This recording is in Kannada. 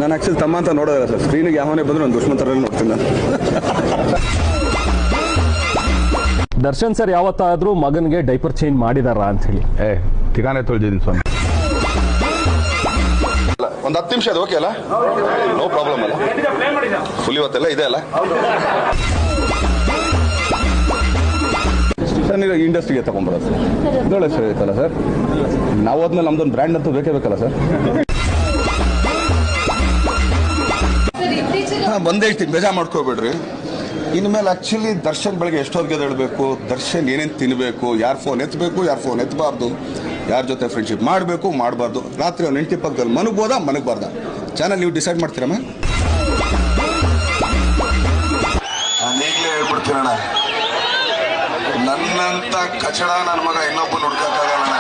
ನಾನು ಆ್ಯಕ್ಚುಲಿ ತಮ್ಮ ಅಂತ ನೋಡೋದಿಲ್ಲ ಸರ್. ಸ್ಕ್ರೀನಿಗೆ ಯಾವನೇ ಬಂದರೂ ಒಂದು ದುಶ್ಮನ್ ಥರ ನೋಡ್ತೀನಿ ನಾನು. ದರ್ಶನ್ ಸರ್ ಯಾವತ್ತಾದರೂ ಮಗನಿಗೆ ಡೈಪರ್ ಚೇಂಜ್ ಮಾಡಿದಾರ ಅಂತ ಹೇಳಿ? ತಿಗಾನೆ ತೊಳೆದಿದ್ದೀನಿ ಸ್ವಾಮಿ. ಒಂದು 10 ನಿಮಿಷ ಅದು ಓಕೆ ಅಲ್ಲ? ನೋ ಪ್ರಾಬ್ಲಮ್ ಅಲ್ಲ? ಫುಲ್ ಇವತ್ತೆಲ್ಲ ಇದೆ ಅಲ್ಲ ಸರ್? ನೀವು ಇಂಡಸ್ಟ್ರಿಗೆ ತಗೊಂಡ್ಬರೋದು ಇದೊಳ್ಳೆ ಸರ್ ಐತಲ್ಲ ಸರ್. ನಾವು ಹೋದ್ಮೇಲೆ ನಮ್ದೊಂದು ಬ್ರ್ಯಾಂಡ್ ಅಂತೂ ಬೇಕೇ ಬೇಕಲ್ಲ ಸರ್. ಬಂದೇ ಹೇಳ್ತೀನಿ, ಬೇಜಾರು ಮಾಡ್ಕೋಬೇಡ್ರಿ. ಇನ್ಮೇಲೆ ಆಕ್ಚುಲಿ ದರ್ಶನ್ ಬೆಳಗ್ಗೆ ಎಷ್ಟೊತ್ತಿಗೆ ಹೇಳಬೇಕು, ದರ್ಶನ್ ಏನೇನು ತಿನ್ನಬೇಕು, ಯಾರು ಫೋನ್ ಎತ್ತಬೇಕು, ಯಾರು ಫೋನ್ ಎತ್ತಬಾರ್ದು, ಯಾರ ಜೊತೆ ಫ್ರೆಂಡ್ಶಿಪ್ ಮಾಡಬೇಕು ಮಾಡಬಾರ್ದು, ರಾತ್ರಿ ಅವ್ನು ಹೆಂಡತಿ ಪಕ್ಕದಲ್ಲಿ ಮನಗ್ಬೋದಾ ಮನಗಬಾರ್ದ, ಚಾನಲ್ ನೀವು ಡಿಸೈಡ್ ಮಾಡ್ತೀರಮ್ಮ. ನಾನು ಈಗಲೇ ಹೇಳ್ಬಿಡ್ತೀನಣ್ಣ, ನನ್ನಂತ ಕಚಡ ನನ್ನ ಮಗ ಇನ್ನೊಬ್ಬ ಹುಡ್ಕಕ್ಕಾಗಲ್ಲ.